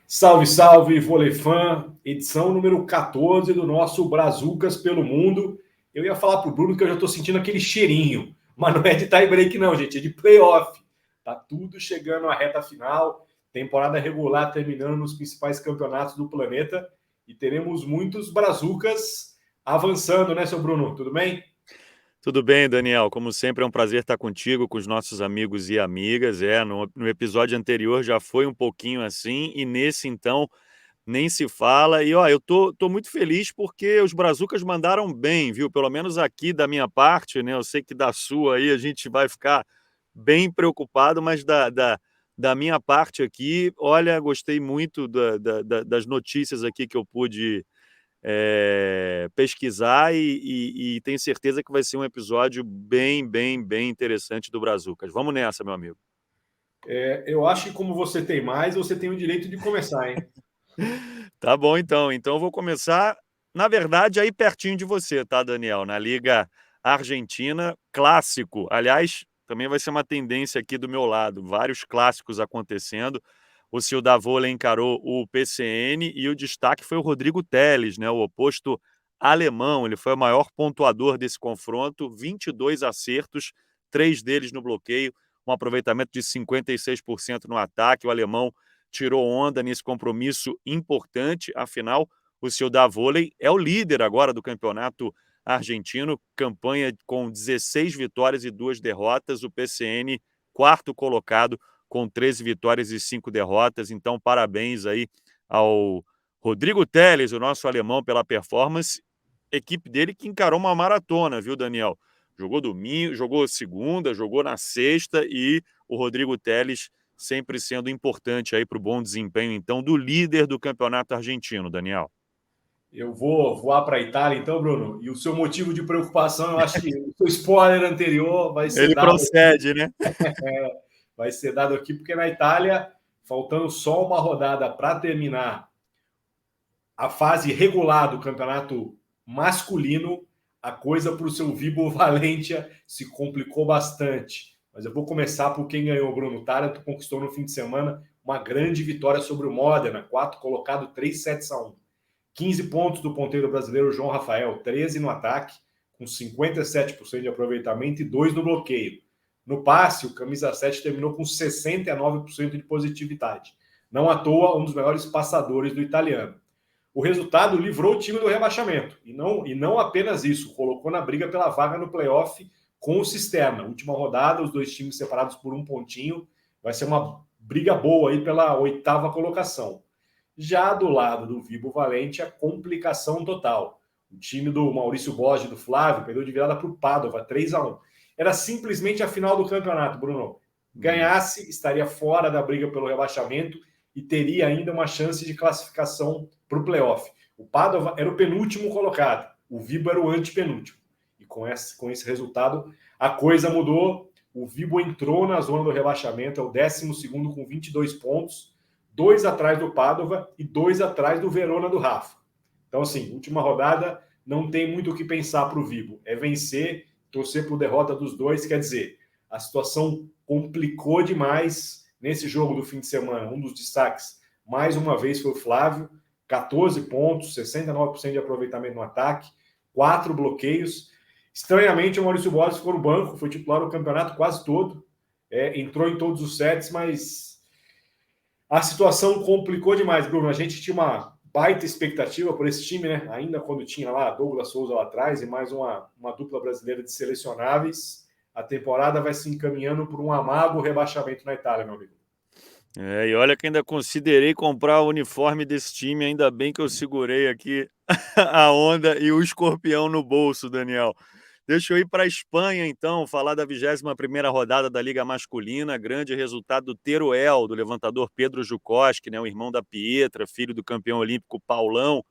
Salve, salve, Voleifã, edição número 14 do nosso Brazucas pelo Mundo. Eu ia falar pro Bruno que eu já tô sentindo aquele cheirinho, mas não é de tie break não, gente, é de playoff. Tá tudo chegando à reta final, temporada regular terminando nos principais campeonatos do planeta e teremos muitos Brazucas avançando, né, seu Bruno? Tudo bem? Tudo bem, Daniel? Como sempre, é um prazer estar contigo, com os nossos amigos e amigas. No episódio anterior já foi um pouquinho assim, e nesse, então, nem se fala. E, ó, eu tô muito feliz porque os Brazucas mandaram bem, viu? Pelo menos aqui da minha parte, né? Eu sei que da sua aí a gente vai ficar bem preocupado, mas da minha parte aqui, olha, gostei muito das notícias aqui que eu pude pesquisar e tenho certeza que vai ser um episódio bem interessante do Brazucas. Vamos nessa, meu amigo. Eu acho que como você tem mais, você tem o direito de começar, hein? Tá bom, então. Então eu vou começar, na verdade, aí pertinho de você, tá, Daniel? Na Liga Argentina, clássico. Aliás, também vai ser uma tendência aqui do meu lado. Vários clássicos acontecendo. O Ciudad Vóley encarou o PCN e o destaque foi o Rodrigo Teles, né? O oposto alemão. Ele foi o maior pontuador desse confronto, 22 acertos, 3 deles no bloqueio, um aproveitamento de 56% no ataque. O alemão tirou onda nesse compromisso importante, afinal, o Ciudad Vóley é o líder agora do campeonato argentino, campanha com 16 vitórias e 2 derrotas, o PCN quarto colocado com 13 vitórias e 5 derrotas, então parabéns aí ao Rodrigo Teles, o nosso alemão, pela performance, equipe dele que encarou uma maratona, viu, Daniel? Jogou domingo, jogou segunda, jogou na sexta e o Rodrigo Teles sempre sendo importante aí para o bom desempenho, então, do líder do campeonato argentino, Daniel. Eu vou voar para a Itália, então, Bruno. E o seu motivo de preocupação, eu acho que o seu spoiler anterior vai ser Ele dado aqui, procede, né? porque na Itália, faltando só uma rodada para terminar a fase regular do campeonato masculino, a coisa para o seu Vibo Valentia se complicou bastante. Mas eu vou começar por quem ganhou, Bruno. O Taranto conquistou no fim de semana uma grande vitória sobre o Modena, 4 colocado, 3-7-1. 15 pontos do ponteiro brasileiro João Rafael, 13 no ataque, com 57% de aproveitamento e 2 no bloqueio. No passe, o camisa 7 terminou com 69% de positividade. Não à toa, um dos melhores passadores do italiano. O resultado livrou o time do rebaixamento. E não apenas isso, colocou na briga pela vaga no playoff com o Cisterna. Última rodada, os dois times separados por um pontinho. Vai ser uma briga boa aí pela 8ª colocação. Já do lado do Vibo Valente, a complicação total. O time do Maurício Borges, do Flávio, perdeu de virada para o Padova, 3-1. Era simplesmente a final do campeonato, Bruno. Ganhasse, estaria fora da briga pelo rebaixamento e teria ainda uma chance de classificação para o playoff. O Padova era o penúltimo colocado, o Vibo era o antepenúltimo. E com esse resultado, a coisa mudou. O Vibo entrou na zona do rebaixamento, é o 12º com 22 pontos, 2 atrás do Padova e 2 atrás do Verona do Rafa. Então, assim, última rodada, não tem muito o que pensar para o Vibo. É vencer, torcer por derrota dos dois. Quer dizer, a situação complicou demais nesse jogo do fim de semana. Um dos destaques, mais uma vez, foi o Flávio. 14 pontos, 69% de aproveitamento no ataque, 4 bloqueios. Estranhamente, o Maurício Borges ficou no banco, foi titular no campeonato quase todo. Entrou em todos os sets, mas a situação complicou demais, Bruno. A gente tinha uma baita expectativa por esse time, né? Ainda quando tinha lá Douglas Souza lá atrás e mais uma dupla brasileira de selecionáveis. A temporada vai se encaminhando por um amargo rebaixamento na Itália, meu amigo. E olha que ainda considerei comprar o uniforme desse time, ainda bem que eu segurei aqui a onda e o escorpião no bolso, Daniel. Deixa eu ir para a Espanha, então, falar da 21ª rodada da Liga Masculina, grande resultado do Teruel, do levantador Pedro Jukoski, né, o irmão da Pietra, filho do campeão olímpico Paulão.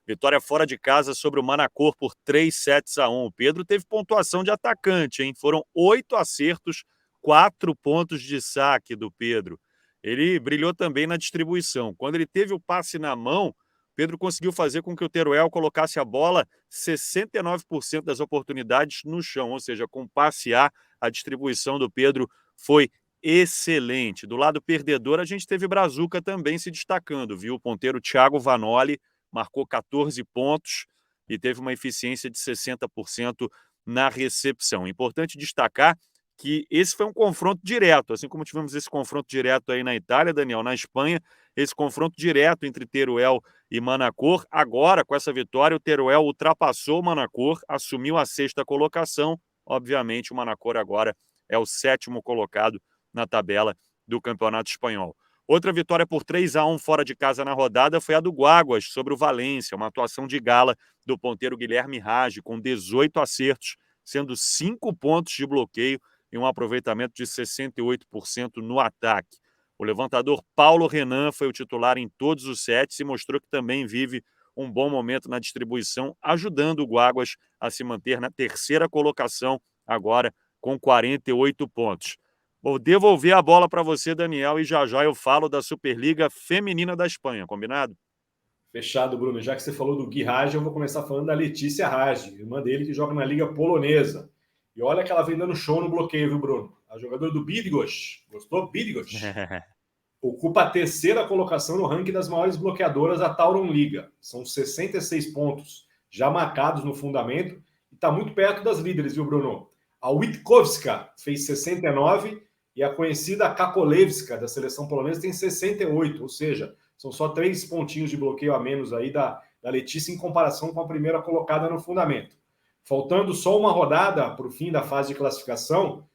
Vitória fora de casa sobre o Manacor por 3-1. O Pedro teve pontuação de atacante, hein? Foram 8 acertos, 4 pontos de saque do Pedro. Ele brilhou também na distribuição. Quando ele teve o passe na mão, Pedro conseguiu fazer com que o Teruel colocasse a bola 69% das oportunidades no chão, ou seja, com passe A distribuição do Pedro foi excelente. Do lado perdedor, a gente teve Brazuca também se destacando, viu? O ponteiro Thiago Vanoli marcou 14 pontos e teve uma eficiência de 60% na recepção. Importante destacar que esse foi um confronto direto, assim como tivemos esse confronto direto aí na Itália, Daniel, na Espanha, esse confronto direto entre Teruel e Manacor. Agora, com essa vitória, o Teruel ultrapassou o Manacor, assumiu a 6ª colocação. Obviamente, o Manacor agora é o 7º colocado na tabela do Campeonato Espanhol. Outra vitória por 3-1 fora de casa na rodada foi a do Guaguas sobre o Valência, uma atuação de gala do ponteiro Guilherme Rage, com 18 acertos, sendo 5 pontos de bloqueio e um aproveitamento de 68% no ataque. O levantador Paulo Renan foi o titular em todos os sets e mostrou que também vive um bom momento na distribuição, ajudando o Guaguas a se manter na 3ª colocação, agora com 48 pontos. Vou devolver a bola para você, Daniel, e já já eu falo da Superliga Feminina da Espanha, combinado? Fechado, Bruno. Já que você falou do Gui Rage, eu vou começar falando da Letícia Rage, irmã dele que joga na Liga Polonesa. E olha que ela vem dando show no bloqueio, viu, Bruno? A jogadora do Bydgoszcz, gostou? Bydgoszcz. Ocupa a 3ª colocação no ranking das maiores bloqueadoras da Tauron Liga. São 66 pontos já marcados no fundamento e está muito perto das líderes, viu, Bruno? A Witkowska fez 69 e a conhecida Kakolewska, da seleção polonesa, tem 68, ou seja, são só 3 pontinhos de bloqueio a menos aí da Letícia em comparação com a primeira colocada no fundamento. Faltando só uma rodada para o fim da fase de classificação,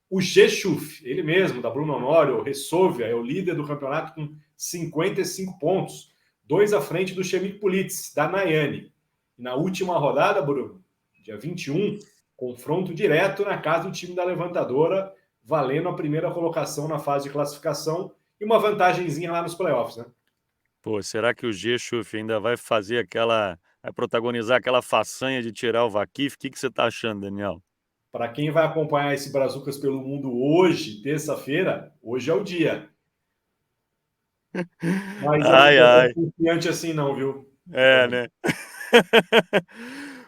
o Rzeszów, ele mesmo, da Bruno Honório, o Resovia, é o líder do campeonato com 55 pontos, 2 à frente do Chemik Police, da Nayane. E na última rodada, Bruno, dia 21, confronto direto na casa do time da Levantadora, valendo a primeira colocação na fase de classificação e uma vantagenzinha lá nos playoffs, né? Pô, será que o Rzeszów ainda vai fazer vai protagonizar aquela façanha de tirar o Vakif? O que você está achando, Daniel? Para quem vai acompanhar esse Brazucas pelo Mundo hoje, terça-feira, hoje é o dia. Mas eu não Ai, estou ai. tão confiante assim não, viu? É, né?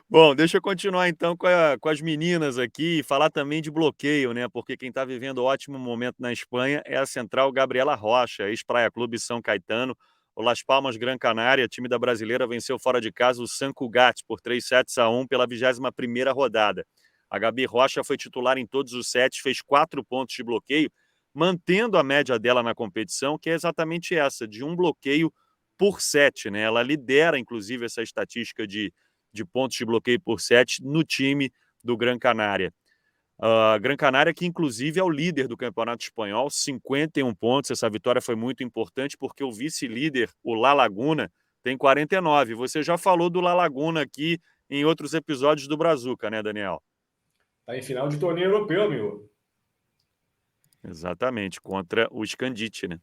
Bom, deixa eu continuar então com as meninas aqui e falar também de bloqueio, né? Porque quem está vivendo um ótimo momento na Espanha é a central Gabriela Rocha, ex-Praia Clube São Caetano. O Las Palmas Gran Canária, time da brasileira, venceu fora de casa o San Cugat por 3-1 pela 21ª rodada. A Gabi Rocha foi titular em todos os sets, fez 4 pontos de bloqueio, mantendo a média dela na competição, que é exatamente essa, de 1 bloqueio por set, né? Ela lidera, inclusive, essa estatística de pontos de bloqueio por set no time do Gran Canária. Gran Canária, que inclusive é o líder do Campeonato Espanhol, 51 pontos. Essa vitória foi muito importante porque o vice-líder, o La Laguna, tem 49. Você já falou do La Laguna aqui em outros episódios do Brazuca, né, Daniel? Tá em final de torneio europeu, amigo. Exatamente, contra o Scandite, né?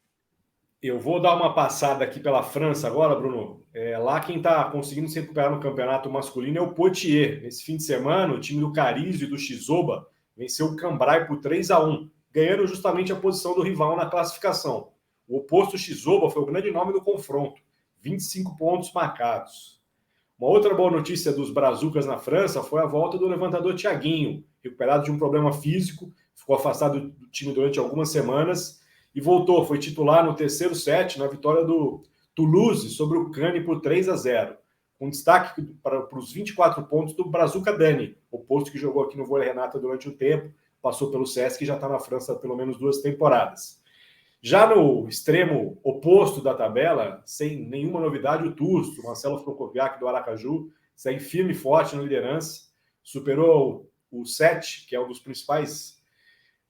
Eu vou dar uma passada aqui pela França agora, Bruno. Lá quem está conseguindo se recuperar no campeonato masculino é o Poitiers. Nesse fim de semana, o time do Carizio e do Chizoba venceu o Cambrai por 3-1, ganhando justamente a posição do rival na classificação. O oposto Chizoba foi o grande nome do confronto, 25 pontos marcados. Uma outra boa notícia dos Brazucas na França foi a volta do levantador Thiaguinho, recuperado de um problema físico, ficou afastado do time durante algumas semanas e voltou, foi titular no 3º set, na vitória do Toulouse sobre o Cannes por 3-0, com destaque para os 24 pontos do Brazuca Dani, o posto que jogou aqui no Vôlei Renata durante um tempo, passou pelo Sesc e já está na França há pelo menos 2 temporadas. Já no extremo oposto da tabela, sem nenhuma novidade, o Turso, Marcelo Prokoviak do Aracaju, segue firme e forte na liderança, superou o 7, que é um dos principais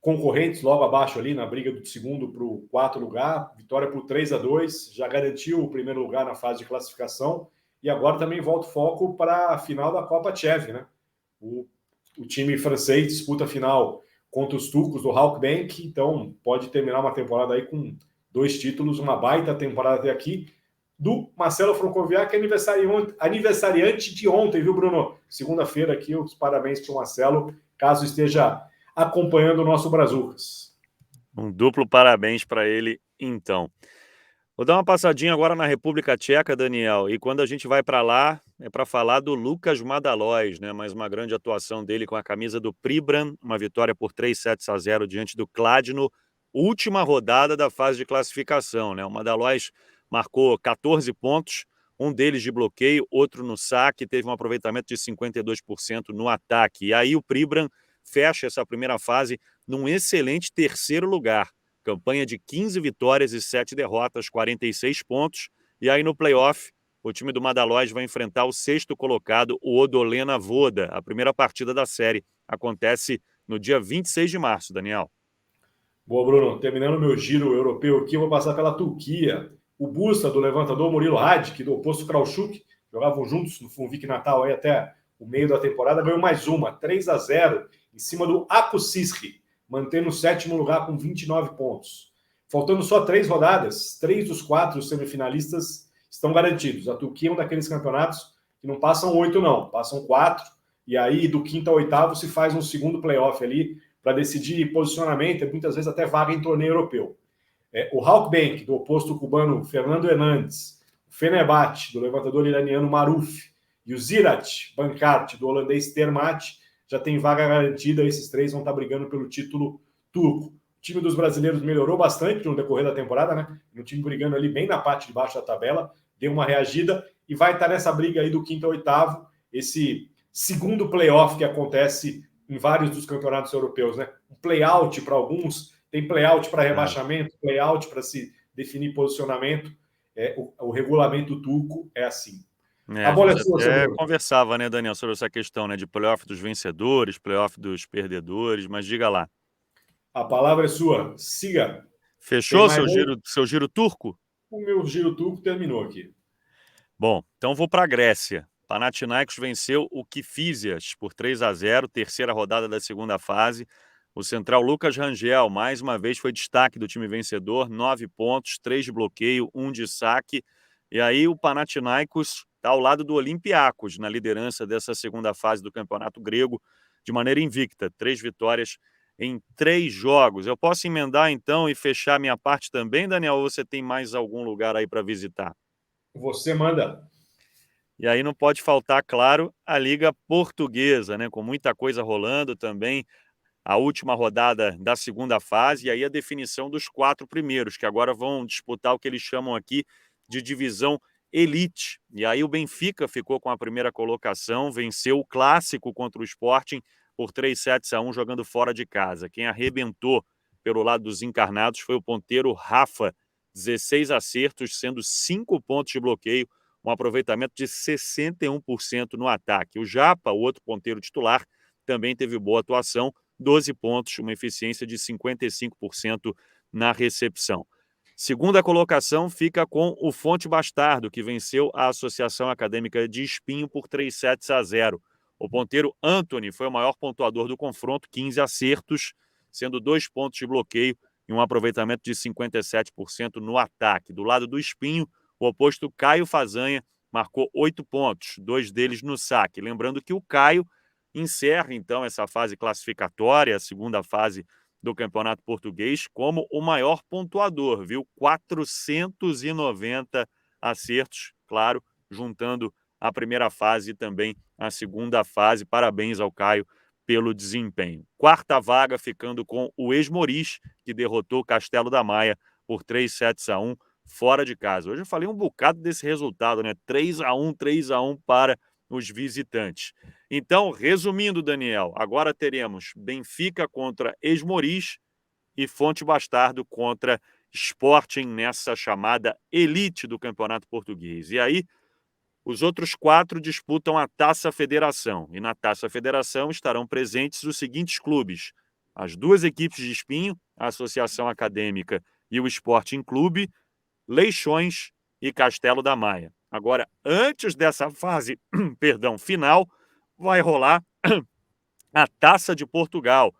concorrentes logo abaixo ali na briga do 2º para o 4º lugar, vitória por 3-2, já garantiu o 1º lugar na fase de classificação e agora também volta o foco para a final da Copa Chev, né? O time francês disputa a final contra os turcos do Halkbank, então pode terminar uma temporada aí com 2 títulos, uma baita temporada até aqui, do Marcelo Prokoviak, aniversariante de ontem, viu, Bruno? Segunda-feira aqui, os parabéns para o Marcelo, caso esteja acompanhando o nosso Brazucas. Um duplo parabéns para ele, então. Vou dar uma passadinha agora na República Tcheca, Daniel, e quando a gente vai para lá, é para falar do Lucas Madalóis, né? Mais uma grande atuação dele com a camisa do Pribram, uma vitória por 3-0 diante do Kladno, última rodada da fase de classificação, né? O Madalois marcou 14 pontos, um deles de bloqueio, outro no saque, teve um aproveitamento de 52% no ataque. E aí o Pribram fecha essa primeira fase num excelente terceiro lugar. Campanha de 15 vitórias e 7 derrotas, 46 pontos. E aí no playoff, o time do Madalois vai enfrentar o sexto colocado, o Odolena Voda. A primeira partida da série acontece no dia 26 de março, Daniel. Boa, Bruno. Terminando meu giro europeu aqui, eu vou passar pela Turquia. O Bursa, do levantador Murilo Hadic, do oposto Krauschuk, jogavam juntos no Funvic Natal aí até o meio da temporada, ganhou mais uma, 3-0, em cima do Akusisri, mantendo o sétimo lugar com 29 pontos. Faltando só 3 rodadas, 3 dos 4 semifinalistas estão garantidos. A Turquia é um daqueles campeonatos que não passam 8, não, passam 4, e aí do quinto ao oitavo se faz um segundo playoff ali, para decidir posicionamento e muitas vezes até vaga em torneio europeu. O Halkbank, do oposto cubano Fernando Hernandes, o Fenerbahçe, do levantador iraniano Maruf, e o Ziraat Bankart, do holandês Termat, já tem vaga garantida. Esses 3 vão estar brigando pelo título turco. O time dos brasileiros melhorou bastante no decorrer da temporada, né? Um time brigando ali bem na parte de baixo da tabela, deu uma reagida e vai estar nessa briga aí do quinto ao oitavo, esse segundo playoff que acontece em vários dos campeonatos europeus, né? Um play-out para alguns, tem play-out para rebaixamento, play-out para se definir posicionamento. O regulamento turco é assim. A bola é sua, até conversava, né, Daniel, sobre essa questão, né, de playoff dos vencedores, playoff dos perdedores, mas diga lá. A palavra é sua, siga. Fechou seu giro turco? O meu giro turco terminou aqui. Bom, então vou para a Grécia. Panathinaikos venceu o Kifisias por 3-0, terceira rodada da segunda fase. O central Lucas Rangel, mais uma vez, foi destaque do time vencedor, 9 pontos, 3 de bloqueio, 1 de saque. E aí o Panathinaikos está ao lado do Olympiacos, na liderança dessa segunda fase do Campeonato Grego, de maneira invicta, 3 vitórias em 3 jogos. Eu posso emendar, então, e fechar minha parte também, Daniel, ou você tem mais algum lugar aí para visitar? Você manda. E aí não pode faltar, claro, a Liga Portuguesa, né? Com muita coisa rolando também. A última rodada da segunda fase e aí a definição dos 4 primeiros, que agora vão disputar o que eles chamam aqui de divisão elite. E aí o Benfica ficou com a primeira colocação, venceu o clássico contra o Sporting por 3-1 jogando fora de casa. Quem arrebentou pelo lado dos encarnados foi o ponteiro Rafa, 16 acertos, sendo 5 pontos de bloqueio, um aproveitamento de 61% no ataque. O Japa, o outro ponteiro titular, também teve boa atuação, 12 pontos, uma eficiência de 55% na recepção. Segunda colocação fica com o Fonte Bastardo, que venceu a Associação Acadêmica de Espinho por 3-0. O ponteiro Anthony foi o maior pontuador do confronto, 15 acertos, sendo 2 pontos de bloqueio e um aproveitamento de 57% no ataque. Do lado do Espinho, o oposto Caio Fazanha marcou 8 pontos, 2 deles no saque. Lembrando que o Caio encerra, então, essa fase classificatória, a segunda fase do Campeonato Português, como o maior pontuador, viu? 490 acertos, claro, juntando a primeira fase e também a segunda fase. Parabéns ao Caio pelo desempenho. Quarta vaga ficando com o Esmoriz, que derrotou o Castelo da Maia por 3-1 fora de casa. Hoje eu falei um bocado desse resultado, né? 3-1 para os visitantes. Então, resumindo, Daniel, agora teremos Benfica contra Esmoriz e Fonte Bastardo contra Sporting nessa chamada elite do Campeonato Português. E aí, os outros 4 disputam a Taça Federação. E na Taça Federação estarão presentes os seguintes clubes: as 2 equipes de Espinho, a Associação Acadêmica e o Sporting Clube, Leixões e Castelo da Maia. Agora, antes dessa fase, final, vai rolar a Taça de Portugal,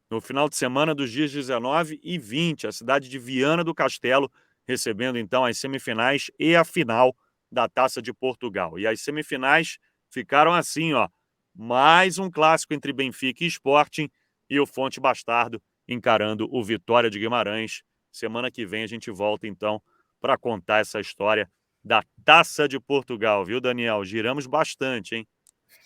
no final de semana dos dias 19 e 20, a cidade de Viana do Castelo, recebendo então as semifinais e a final da Taça de Portugal. E as semifinais ficaram assim, ó, mais um clássico entre Benfica e Sporting e o Fonte Bastardo encarando o Vitória de Guimarães. Semana que vem a gente volta então para contar essa história da Taça de Portugal, viu, Daniel? Giramos bastante, hein?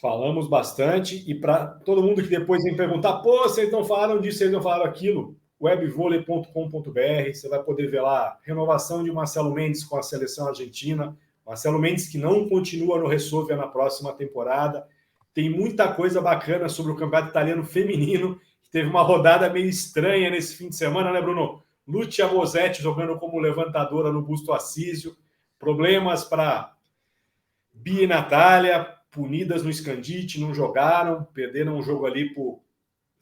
Falamos bastante, e para todo mundo que depois vem perguntar, pô, vocês não falaram disso, vocês não falaram aquilo, webvôlei.com.br. Você vai poder ver lá renovação de Marcelo Mendes com a seleção argentina. Marcelo Mendes que não continua no Resovia na próxima temporada. Tem muita coisa bacana sobre o campeonato italiano feminino, que teve uma rodada meio estranha nesse fim de semana, né, Bruno? Lucia Mosetti jogando como levantadora no Busto Assísio. Problemas para Bia e Natália, punidas no Scandite, não jogaram, perderam um jogo ali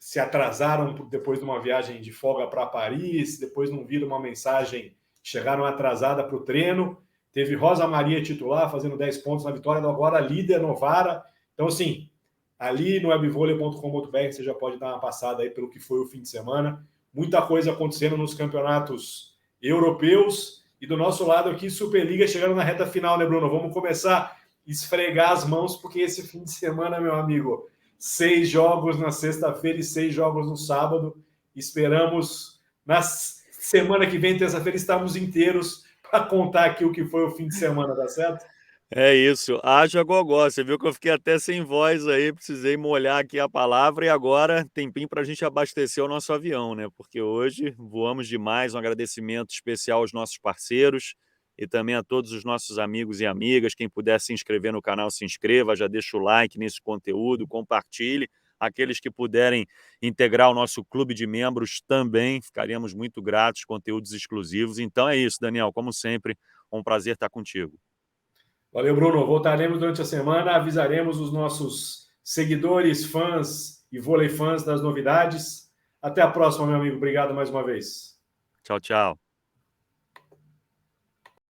se atrasaram depois de uma viagem de folga para Paris, depois não viram uma mensagem, chegaram atrasada para o treino. Teve Rosa Maria titular, fazendo 10 pontos na vitória, agora líder Novara. Então, assim, ali no webvôlei.com.br você já pode dar uma passada aí pelo que foi o fim de semana. Muita coisa acontecendo nos campeonatos europeus. E do nosso lado aqui, Superliga chegando na reta final, né, Bruno? Vamos começar a esfregar as mãos, porque esse fim de semana, meu amigo, 6 jogos na sexta-feira e 6 jogos no sábado. Esperamos, na semana que vem, terça-feira, estarmos inteiros para contar aqui o que foi o fim de semana, tá certo? É isso, haja gogó. Você viu que eu fiquei até sem voz aí, precisei molhar aqui a palavra e agora tempinho para a gente abastecer o nosso avião, né? Porque hoje voamos demais. Um agradecimento especial aos nossos parceiros e também a todos os nossos amigos e amigas. Quem puder se inscrever no canal, se inscreva, já deixa o like nesse conteúdo, compartilhe. Aqueles que puderem integrar o nosso clube de membros também, ficaríamos muito gratos, conteúdos exclusivos. Então é isso, Daniel, como sempre, um prazer estar contigo. Valeu, Bruno. Voltaremos durante a semana, avisaremos os nossos seguidores, fãs e vôlei fãs das novidades. Até a próxima, meu amigo. Obrigado mais uma vez. Tchau, tchau.